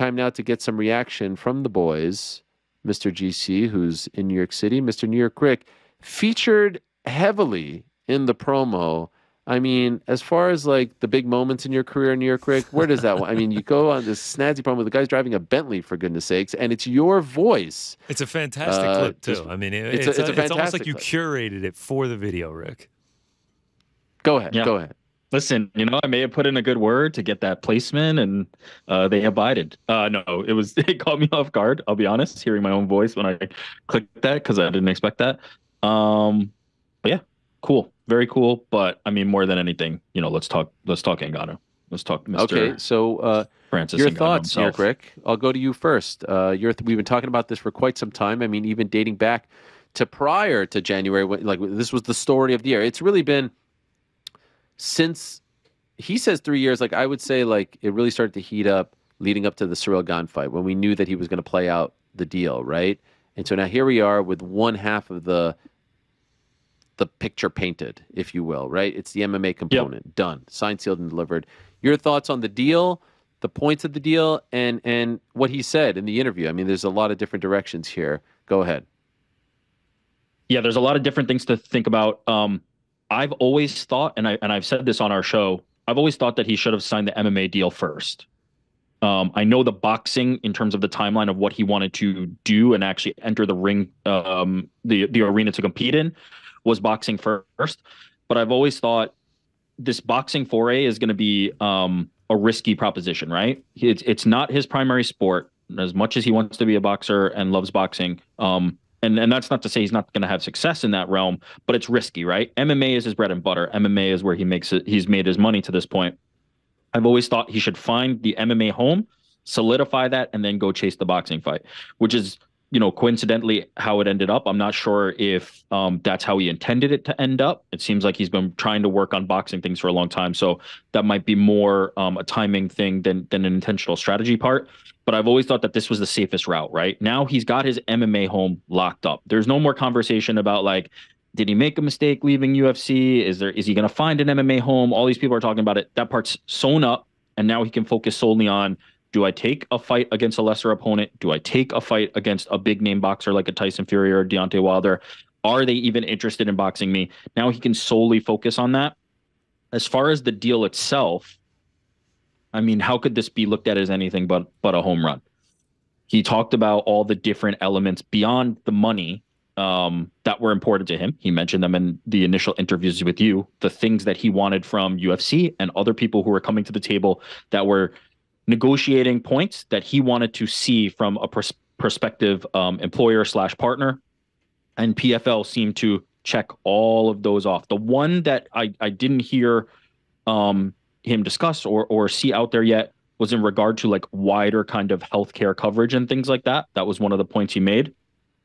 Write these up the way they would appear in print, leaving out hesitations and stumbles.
time now to get some reaction from the boys. Mr. GC, who's in New York City, Mr. New York Rick, featured heavily in the promo. I mean, as far as like the big moments in your career in New York, Rick, where does that one? I mean, you go on this snazzy promo, the guy's driving a Bentley, for goodness sakes, and it's your voice. It's a fantastic clip, too. I mean, it's almost like you curated it for the video, Rick. Go ahead. Go ahead. Listen, I may have put in a good word to get that placement, and they abided. No, it caught me off guard. I'll be honest, hearing my own voice when I clicked that because I didn't expect that. But yeah, cool, very cool. But I mean, more than anything, let's talk Ngannou. Let's talk Mr. Okay, so Francis. Your Ngannou thoughts, himself. Rick? I'll go to you first. We've been talking about this for quite some time. I mean, even dating back to prior to January, this was the story of the year. It's really been. Since he says 3 years, I would say it really started to heat up leading up to the Cyril Gane fight when we knew that he was going to play out the deal, right? And so now here we are with one half of the picture painted, if you will, right? It's the MMA component. Yep. Done. Signed, sealed, and delivered. Your thoughts on the deal, the points of the deal, and what he said in the interview. I mean, there's a lot of different directions here. Go ahead. Yeah, there's a lot of different things to think about. I've always thought, and I've said this on our show, I've always thought that he should have signed the MMA deal first. I know the boxing in terms of the timeline of what he wanted to do and actually enter the ring, the arena to compete in, was boxing first. But I've always thought this boxing foray is going to be a risky proposition, right? It's not his primary sport, as much as he wants to be a boxer and loves boxing. And that's not to say he's not going to have success in that realm, but it's risky, right? MMA is his bread and butter. MMA is where he's made his money to this point. I've always thought he should find the MMA home, solidify that, and then go chase the boxing fight, which is, coincidentally how it ended up. I'm not sure if that's how he intended it to end up. It seems like he's been trying to work on boxing things for a long time. So that might be more a timing thing than an intentional strategy part. But I've always thought that this was the safest route, right? Now he's got his MMA home locked up. There's no more conversation about did he make a mistake leaving UFC? Is he going to find an MMA home? All these people are talking about it. That part's sewn up, and now he can focus solely on, do I take a fight against a lesser opponent? Do I take a fight against a big name boxer like a Tyson Fury or Deontay Wilder? Are they even interested in boxing me? Now he can solely focus on that. As far as the deal itself, I mean, how could this be looked at as anything but a home run? He talked about all the different elements beyond the money that were important to him. He mentioned them in the initial interviews with you, the things that he wanted from UFC and other people who were coming to the table that were negotiating points that he wanted to see from a prospective employer/partner. And PFL seemed to check all of those off. The one that I didn't hear him discuss or see out there yet was in regard to wider kind of healthcare coverage and things like that. That was one of the points he made.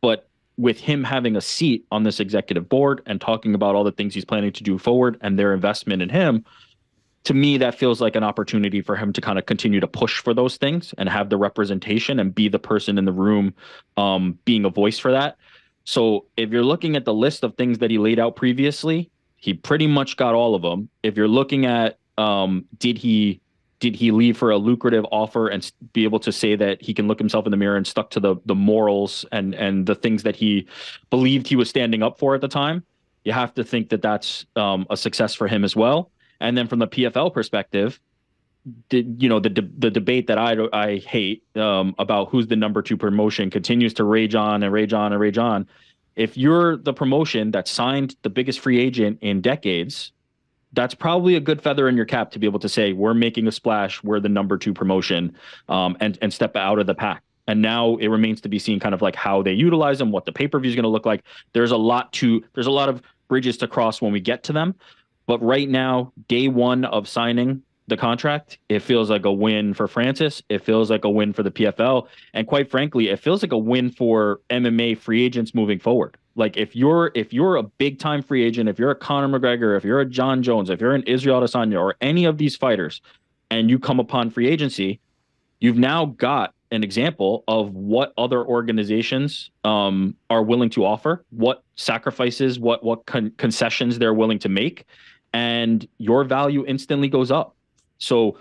But with him having a seat on this executive board and talking about all the things he's planning to do forward and their investment in him, to me, that feels like an opportunity for him to kind of continue to push for those things and have the representation and be the person in the room being a voice for that. So if you're looking at the list of things that he laid out previously, he pretty much got all of them. If you're looking at did he leave for a lucrative offer and be able to say that he can look himself in the mirror and stuck to the morals and the things that he believed he was standing up for at the time, you have to think that that's a success for him as well. And then from the PFL perspective, the debate that I hate about who's the number 2 promotion continues to rage on and rage on and rage on. If you're the promotion that signed the biggest free agent in decades, that's probably a good feather in your cap to be able to say, we're making a splash, we're the number 2 promotion, and step out of the pack. And now it remains to be seen kind of how they utilize them, what the pay-per-view is going to look like. There's a lot of bridges to cross when we get to them. But right now, day one of signing the contract, it feels like a win for Francis. It feels like a win for the PFL. And quite frankly, it feels like a win for MMA free agents moving forward. If you're a big time free agent, if you're a Conor McGregor, if you're a John Jones, if you're an Israel Adesanya or any of these fighters, and you come upon free agency, you've now got an example of what other organizations are willing to offer, what sacrifices, what concessions they're willing to make, and your value instantly goes up. So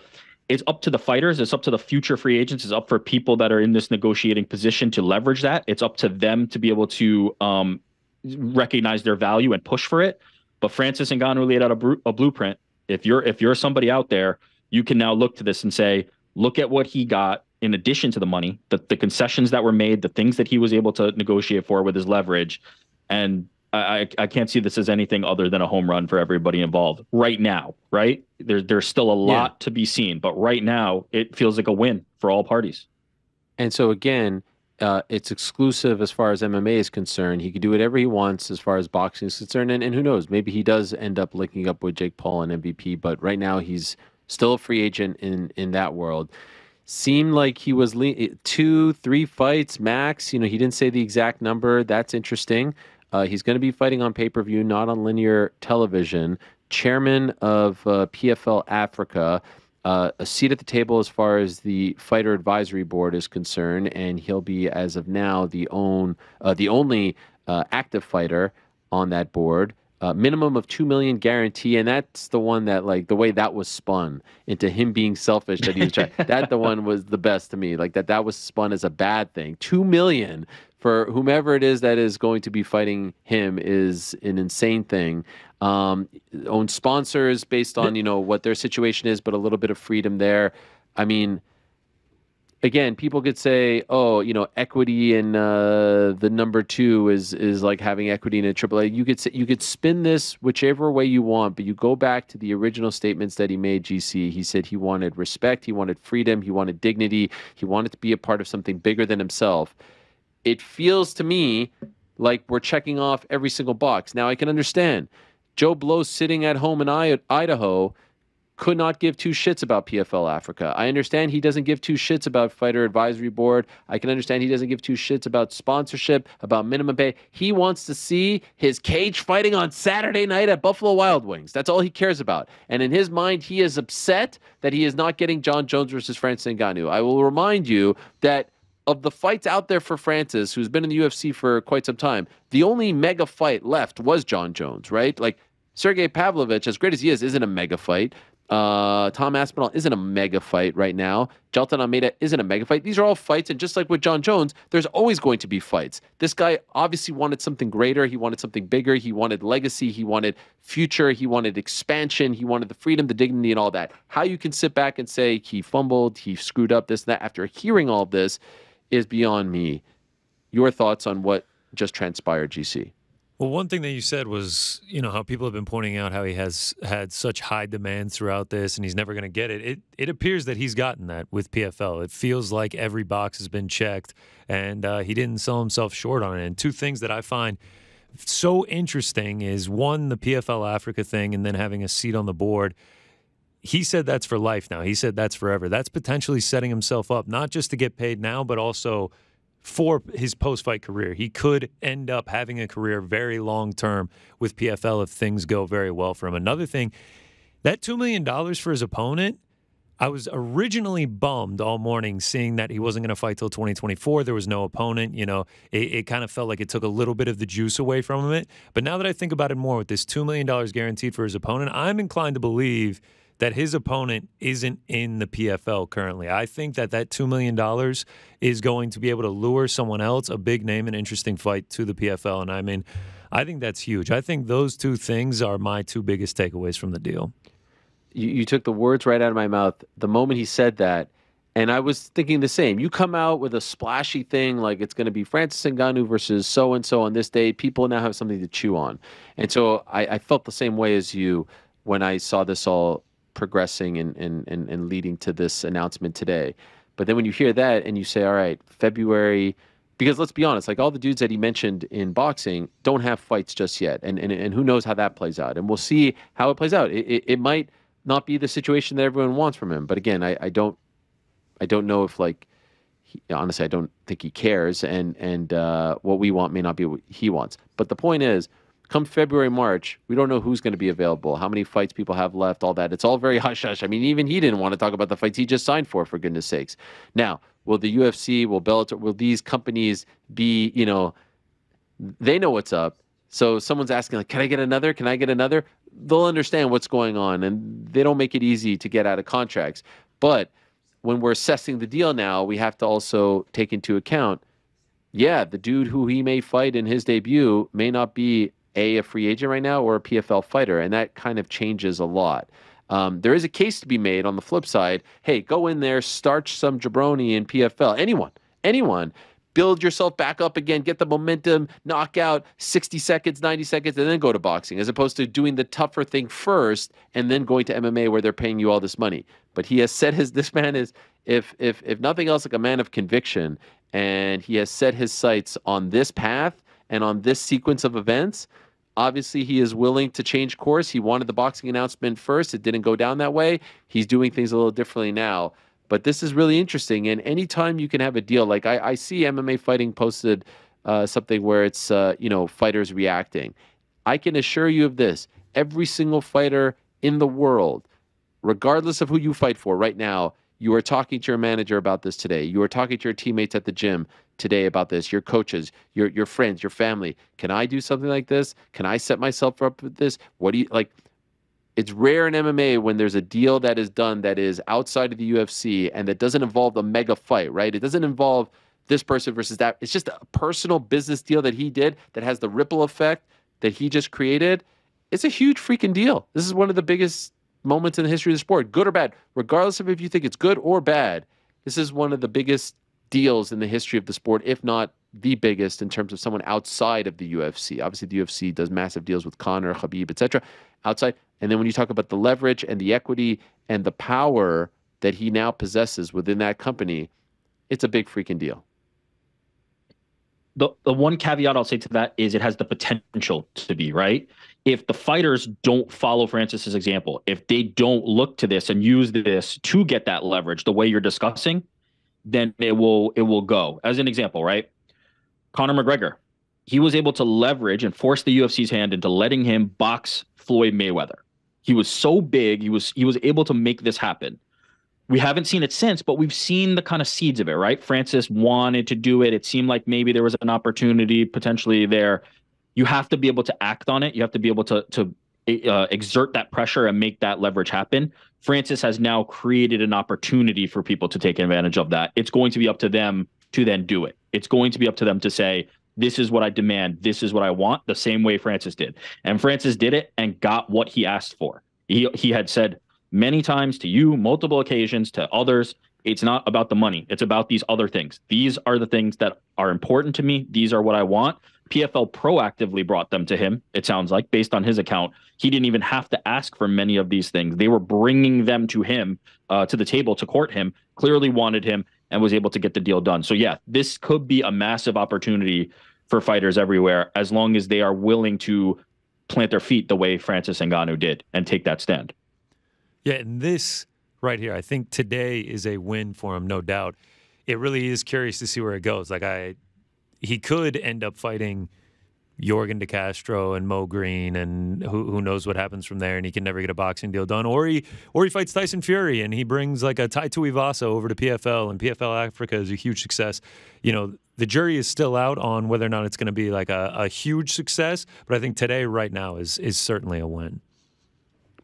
it's up to the fighters. It's up to the future free agents. It's up for people that are in this negotiating position to leverage that. It's up to them to be able to recognize their value and push for it. But Francis Ngannou laid out a blueprint. If you're somebody out there, you can now look to this and say, look at what he got in addition to the money, the concessions that were made, the things that he was able to negotiate for with his leverage. And I can't see this as anything other than a home run for everybody involved right now, right? There's still a lot to be seen, but right now it feels like a win for all parties. And so again, it's exclusive as far as MMA is concerned. He can do whatever he wants as far as boxing is concerned. And who knows, maybe he does end up linking up with Jake Paul and MVP, but right now he's still a free agent in that world. Seemed like he was 2-3 fights max. He didn't say the exact number. That's interesting. He's going to be fighting on pay-per-view, not on linear television. Chairman of PFL Africa, a seat at the table as far as the fighter advisory board is concerned, and he'll be, as of now, the only active fighter on that board. Minimum of $2 million guarantee, and that's the one that, like, the way that was spun into him being selfish, that he was trying. That the one was the best to me, like that was spun as a bad thing. $2 million for whomever it is that is going to be fighting him is an insane thing. Own sponsors based on what their situation is, but a little bit of freedom there. I mean, again, people could say, oh, equity in the number 2 is like having equity in a AAA. You could spin this whichever way you want, but you go back to the original statements that he made, GC. He said he wanted respect, he wanted freedom, he wanted dignity, he wanted to be a part of something bigger than himself. It feels to me like we're checking off every single box. Now, I can understand Joe Blow sitting at home in Idaho could not give 2 shits about PFL Africa. I understand he doesn't give 2 shits about Fighter Advisory Board. I can understand he doesn't give 2 shits about sponsorship, about minimum pay. He wants to see his cage fighting on Saturday night at Buffalo Wild Wings. That's all he cares about. And in his mind, he is upset that he is not getting John Jones versus Francis Ngannou. I will remind you that of the fights out there for Francis, who's been in the UFC for quite some time, the only mega fight left was John Jones, right? Like, Sergey Pavlovich, as great as he is, isn't a mega fight. Tom Aspinall isn't a mega fight right now. Jelton Almeida isn't a mega fight. These are all fights, and just like with John Jones, there's always going to be fights. This guy obviously wanted something greater. He wanted something bigger. He wanted legacy. He wanted future. He wanted expansion. He wanted the freedom, the dignity, and all that. How you can sit back and say he fumbled, he screwed up, this and that, after hearing all of this is beyond me. Your thoughts on what just transpired, GC? Well, one thing that you said was, how people have been pointing out how he has had such high demands throughout this and he's never going to get it. It appears that he's gotten that with PFL. It feels like every box has been checked and he didn't sell himself short on it. And 2 things that I find so interesting is, one, the PFL Africa thing, and then having a seat on the board. He said that's for life now. He said that's forever. That's potentially setting himself up, not just to get paid now, but also for his post-fight career. He could end up having a career very long-term with PFL if things go very well for him. Another thing, that $2 million for his opponent, I was originally bummed all morning seeing that he wasn't going to fight till 2024. There was no opponent. It kind of felt like it took a little bit of the juice away from him. But now that I think about it more, with this $2 million guaranteed for his opponent, I'm inclined to believe that his opponent isn't in the PFL currently. I think that $2 million is going to be able to lure someone else, a big name and interesting fight, to the PFL. And I mean, I think that's huge. I think those 2 things are my 2 biggest takeaways from the deal. You took the words right out of my mouth the moment he said that. And I was thinking the same. You come out with a splashy thing like it's going to be Francis Ngannou versus so-and-so on this day. People now have something to chew on. And so I felt the same way as you when I saw this all progressing and leading to this announcement today. But then when you hear that and you say, all right, February, because let's be honest, like all the dudes that he mentioned in boxing don't have fights just yet. And who knows how that plays out. And we'll see how it plays out. It might not be the situation that everyone wants from him. But again, I don't know if, like, honestly, I don't think he cares. And what we want may not be what he wants. But the point is, come February, March, we don't know who's going to be available, how many fights people have left, all that. It's all very hush-hush. I mean, even he didn't want to talk about the fights he just signed for goodness sakes. Now, will the UFC, will Bellator, will these companies be, they know what's up. So someone's asking, like, can I get another? Can I get another? They'll understand what's going on, and they don't make it easy to get out of contracts. But when we're assessing the deal now, we have to also take into account, yeah, the dude who he may fight in his debut may not be a free agent right now or a PFL fighter, and that kind of changes a lot. There is a case to be made on the flip side. Hey, go in there, starch some jabroni in PFL. Anyone. Build yourself back up again, get the momentum, knock out 60 seconds, 90 seconds, and then go to boxing, as opposed to doing the tougher thing first and then going to MMA where they're paying you all this money. But he has said this man is, if nothing else, like a man of conviction, and he has set his sights on this path and on this sequence of events. Obviously, he is willing to change course. He wanted the boxing announcement first. It didn't go down that way. He's doing things a little differently now. But this is really interesting. And anytime you can have a deal, like I see MMA Fighting posted something where it's, fighters reacting. I can assure you of this. Every single fighter in the world, regardless of who you fight for right now, you are talking to your manager about this today. You are talking to your teammates at the gym today about this, your coaches, your friends, your family. Can I do something like this? Can I set myself up with this? What do you like? It's rare in MMA when there's a deal that is done that is outside of the UFC and that doesn't involve a mega fight, right? It doesn't involve this person versus that. It's just a personal business deal that he did that has the ripple effect that he just created. It's a huge freaking deal. This is one of the biggest moments in the history of the sport, good or bad. Regardless of if you think it's good or bad, this is one of the biggest deals in the history of the sport, if not the biggest in terms of someone outside of the UFC. Obviously, the UFC does massive deals with Conner, Khabib, etc. outside. And then when you talk about the leverage and the equity and the power that he now possesses within that company, it's a big freaking deal. The one caveat I'll say to that is it has the potential to be, right? If the fighters don't follow Francis's example, if they don't look to this and use this to get that leverage the way you're discussing, then it will go. As an example, right? Conor McGregor, he was able to leverage and force the UFC's hand into letting him box Floyd Mayweather. He was so big, he was able to make this happen. We haven't seen it since, but we've seen the kind of seeds of it, right? Francis wanted to do it. It seemed like maybe there was an opportunity potentially there. You have to be able to act on it. You have to be able to exert that pressure and make that leverage happen. Francis has now created an opportunity for people to take advantage of that. It's going to be up to them to then do it. It's going to be up to them to say, this is what I demand. This is what I want, the same way Francis did. And Francis did it and got what he asked for. He had said many times to you, multiple occasions, to others, it's not about the money. It's about these other things. These are the things that are important to me. These are what I want. PFL proactively brought them to him, it sounds like, based on his account. He didn't even have to ask for many of these things. They were bringing them to him, to the table to court him, clearly wanted him, and was able to get the deal done. So yeah, this could be a massive opportunity for fighters everywhere, as long as they are willing to plant their feet the way Francis Ngannou did and take that stand. Yeah, and this right here, I think today is a win for him, no doubt. It really is curious to see where it goes. He could end up fighting Jorgen De Castro and Mo Green, and who knows what happens from there, and he can never get a boxing deal done. Or he fights Tyson Fury, and he brings like a Tai Tuivasa over to PFL, and PFL Africa is a huge success. The jury is still out on whether or not it's going to be like a huge success, but I think today, right now, is certainly a win.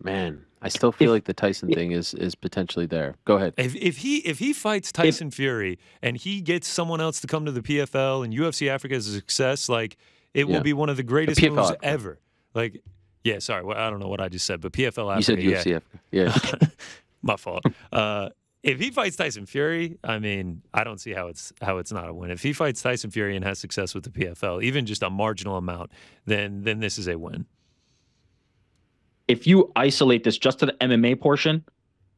Man, I still feel like the Tyson thing is potentially there. Go ahead. If he fights Tyson Fury and he gets someone else to come to the PFL and UFC Africa is a success, it will be one of the greatest moves ever. I don't know what I just said, but PFL Africa. You said UFC Africa. Yeah. My fault. If he fights Tyson Fury, I mean, I don't see how it's not a win. If he fights Tyson Fury and has success with the PFL, even just a marginal amount, then this is a win. If you isolate this just to the MMA portion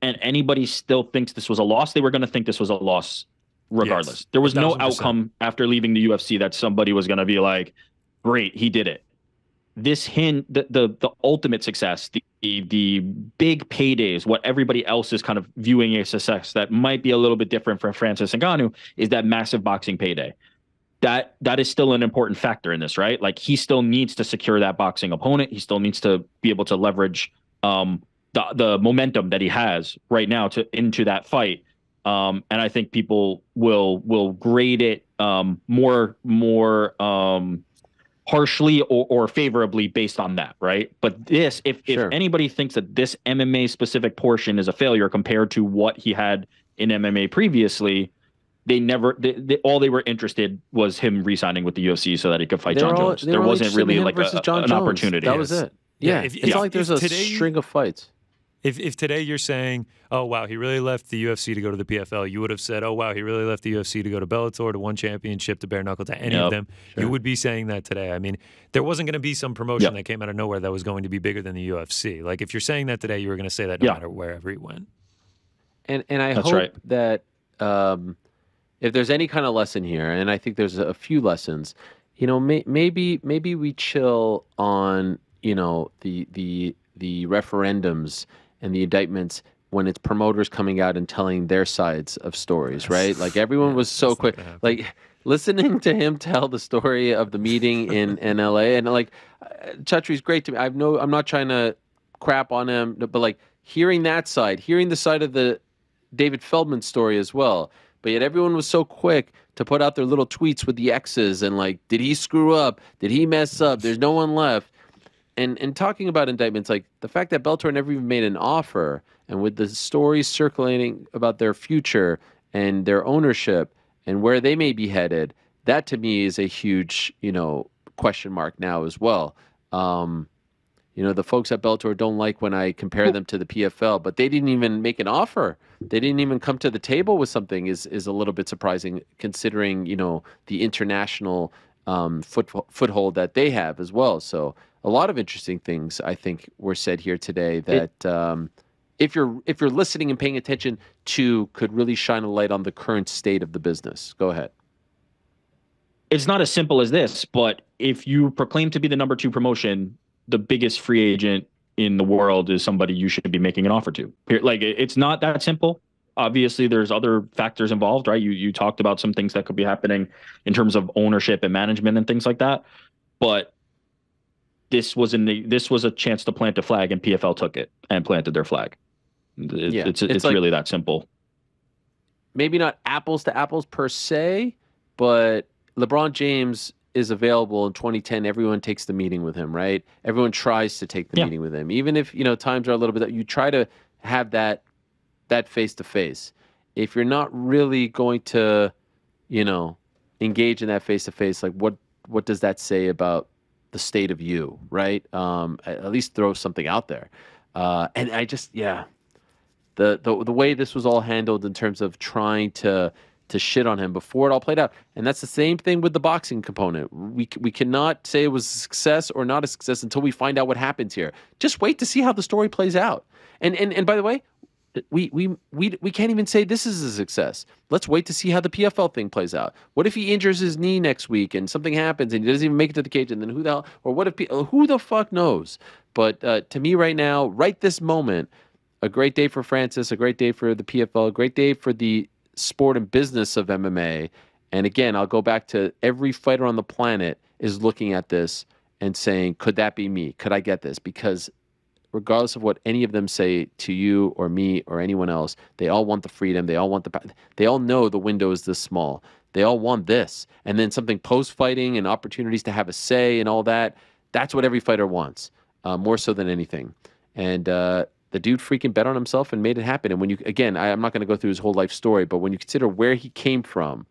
and anybody still thinks this was a loss, they were going to think this was a loss regardless. Yes, there was 1,000%. No outcome after leaving the UFC that somebody was going to be like, great, he did it. This the ultimate success, the big paydays, what everybody else is kind of viewing as success that might be a little bit different from Francis Ngannou, is that massive boxing payday. That is still an important factor in this, right? Like, he still needs to secure that boxing opponent. He still needs to be able to leverage the momentum that he has right now into that fight. And I think people will grade it more harshly or favorably based on that, right? But this, if anybody thinks that this MMA specific portion is a failure compared to what he had in MMA previously, all they were interested was him re-signing with the UFC so that he could fight John Jones. There wasn't really like an opportunity. That was it. Yeah, it's not like there's a string of fights. If today you're saying, oh, wow, he really left the UFC to go to the PFL, you would have said, oh, wow, he really left the UFC to go to Bellator, to one championship, to bare knuckle, to any of them. Sure. You would be saying that today. I mean, there wasn't going to be some promotion that came out of nowhere that was going to be bigger than the UFC. Like, if you're saying that today, you were going to say that no matter wherever he went. And I hope that if there's any kind of lesson here, and I think there's a few lessons, maybe we chill on, the referendums and the indictments when it's promoters coming out and telling their sides of stories, right? Like everyone was so quick, like listening to him tell the story of the meeting in LA, and like Chatri's great to me. I'm not trying to crap on him, but like hearing that side, hearing the side of the David Feldman story as well. But yet everyone was so quick to put out their little tweets with the X's and like, did he screw up? Did he mess up? There's no one left. And talking about indictments, like the fact that Bellator never even made an offer, and with the stories circulating about their future and their ownership and where they may be headed, that to me is a huge, question mark now as well. The folks at Bellator don't like when I compare them to the PFL, but they didn't even make an offer. They didn't even come to the table with something is a little bit surprising considering, the international foothold that they have as well. So a lot of interesting things I think were said here today that if you're listening and paying attention to could really shine a light on the current state of the business. Go ahead. It's not as simple as this, but if you proclaim to be the number 2 promotion, the biggest free agent in the world is somebody you should be making an offer to. Like, it's not that simple. Obviously, there's other factors involved, right? You talked about some things that could be happening in terms of ownership and management and things like that. But this was a chance to plant a flag, and PFL took it and planted their flag. It's like, really that simple. Maybe not apples to apples per se, but LeBron James is available in 2010. Everyone takes the meeting with him, right? Everyone tries to take the meeting with him, even if times are a little bit. You try to have that face to face. If you're not really going to, engage in that face to face, like what does that say about the state of you, right? At least throw something out there. And I just, the way this was all handled in terms of trying to shit on him before it all played out. And that's the same thing with the boxing component. We cannot say it was a success or not a success until we find out what happens here. Just wait to see how the story plays out. And by the way, we can't even say this is a success. Let's wait to see how the PFL thing plays out. What if he injures his knee next week and something happens and he doesn't even make it to the cage, and then who the fuck knows? But to me right now, right this moment, a great day for Francis, a great day for the PFL, a great day for the sport and business of MMA. And again, I'll go back to every fighter on the planet is looking at this and saying, could that be me? Could I get this? Because regardless of what any of them say to you or me or anyone else, they all want the freedom. They all know the window is this small. They all want this. And then something post-fighting and opportunities to have a say and all that. That's what every fighter wants, more so than anything. And the dude freaking bet on himself and made it happen. And when you, again, I'm not going to go through his whole life story, but when you consider where he came from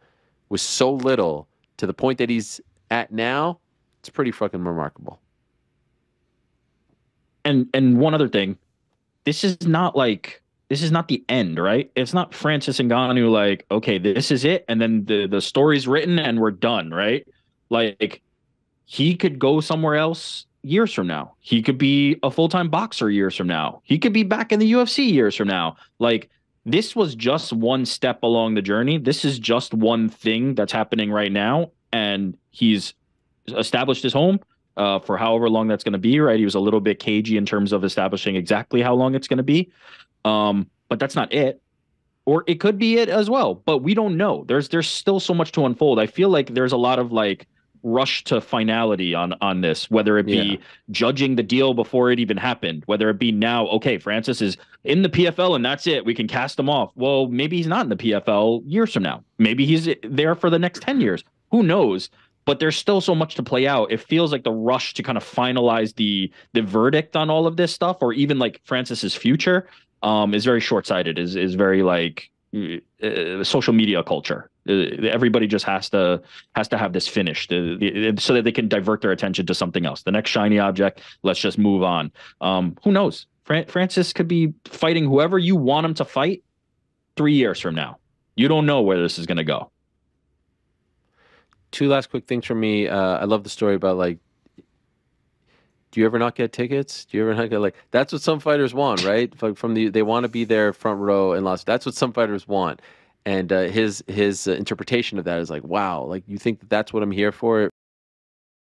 with so little to the point that he's at now, it's pretty fucking remarkable. And one other thing, this is not the end, right? It's not Francis Ngannou like, okay, this is it, and then the story's written and we're done, right? Like, he could go somewhere else years from now. He could be a full-time boxer years from now. He could be back in the UFC years from now. Like, this was just one step along the journey. This is just one thing that's happening right now, and he's established his home for however long that's going to be, right? He was a little bit cagey in terms of establishing exactly how long it's going to be. But that's not it. Or it could be it as well, but we don't know. There's still so much to unfold. I feel like there's a lot of like rush to finality on this, whether it be judging the deal before it even happened, whether it be now, okay, Francis is in the PFL and that's it. We can cast him off. Well, maybe he's not in the PFL years from now. Maybe he's there for the next 10 years. Who knows? but there's still so much to play out. It feels like the rush to kind of finalize the verdict on all of this stuff, or even like Francis's future, is very short-sighted. Is very like social media culture. Everybody just has to have this finished so that they can divert their attention to something else. The next shiny object. Let's just move on. Who knows? Francis could be fighting whoever you want him to fight 3 years from now. You don't know where this is going to go. Two last quick things from me. I love the story about like, do you ever not get tickets? Do you ever not get like, that's what some fighters want, right? Like they want to be there front row and lost. That's what some fighters want. And his interpretation of that is like, wow, like you think that's what I'm here for?